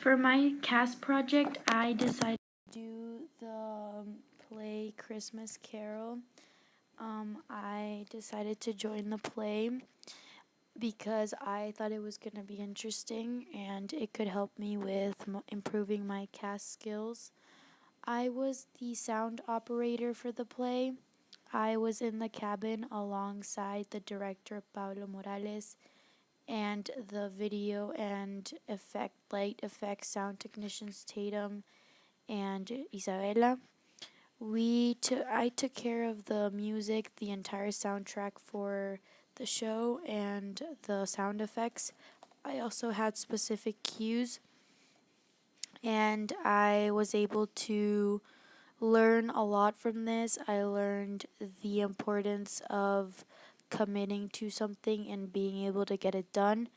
For my CAS project, I decided to do the play Christmas Carol. I decided to join the play because I thought it was going to be interesting and it could help me with improving my CAS skills. I was the sound operator for the play. I was in the cabin alongside the director, Pablo Morales, and the video and light effects sound technicians Tatum and Isabella. I took care of the music, the entire soundtrack for the show, and the sound effects. I also had specific cues, and I was able to learn a lot from this. I learned the importance of committing to something and being able to get it done.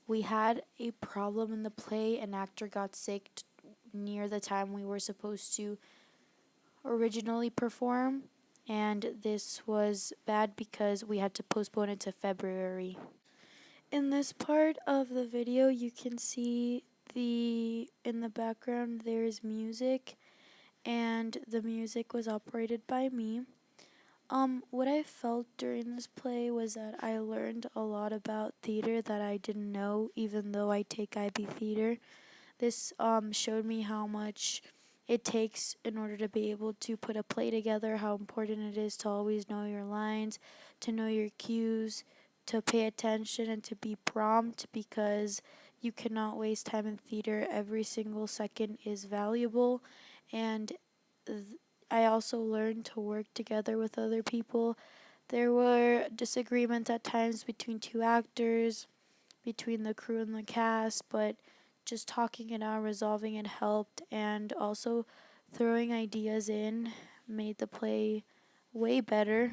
We had a problem in the play. An actor got sick near the time we were supposed to originally perform, and this was bad because we had to postpone it to February. In this part of the video, you can see in the background there's music, and the music was operated by me. What I felt during this play was that I learned a lot about theater that I didn't know, even though I take IB theater. This showed me how much it takes in order to be able to put a play together, how important it is to always know your lines, to know your cues, to pay attention, and to be prompt, because you cannot waste time in theater. Every single second is valuable, and I also learned to work together with other people. There were disagreements at times between two actors, between the crew and the cast, but just talking it out, resolving it helped, and also throwing ideas in made the play way better.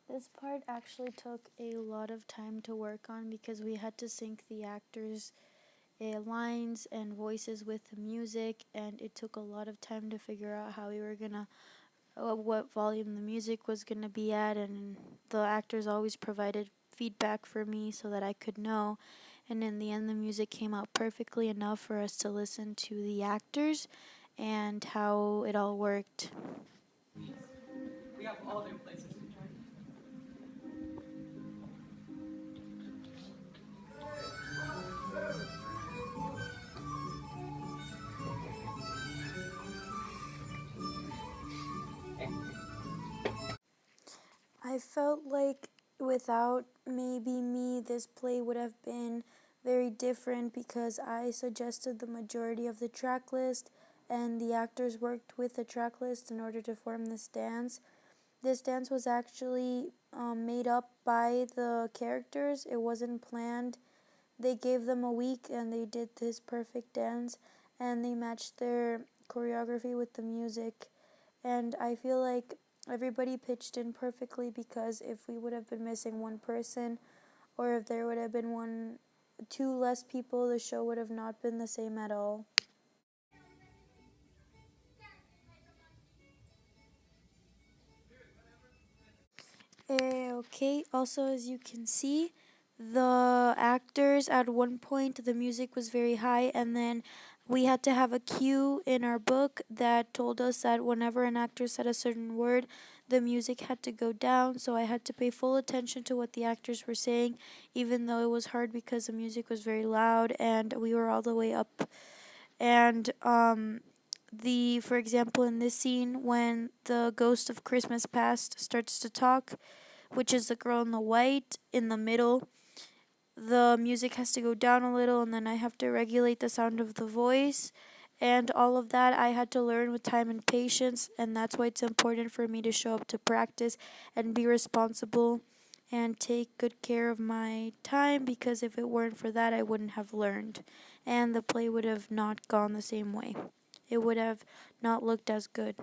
This part actually took a lot of time to work on because we had to sync the actors' lines and voices with the music, and it took a lot of time to figure out how we were gonna what volume the music was gonna be at, and the actors always provided feedback for me so that I could know. And in the end, the music came out perfectly enough for us to listen to the actors and how it all worked. We have all the places to join. I felt like without maybe me, this play would have been very different because I suggested the majority of the track list and the actors worked with the track list in order to form this dance. This dance was actually made up by the characters. It wasn't planned. They gave them a week and they did this perfect dance, and they matched their choreography with the music. And I feel like everybody pitched in perfectly, because if we would have been missing one person, or if there would have been two less people, the show would have not been the same at all. Okay, also, as you can see, the actors, at one point the music was very high, and then we had to have a cue in our book that told us that whenever an actor said a certain word, the music had to go down. So I had to pay full attention to what the actors were saying, even though it was hard because the music was very loud and we were all the way up. And for example, in this scene, when the ghost of Christmas past starts to talk, which is the girl in the white in the middle, the music has to go down a little, and then I have to regulate the sound of the voice. And all of that I had to learn with time and patience, and that's why it's important for me to show up to practice and be responsible and take good care of my time, because if it weren't for that, I wouldn't have learned, and the play would have not gone the same way. It would have not looked as good.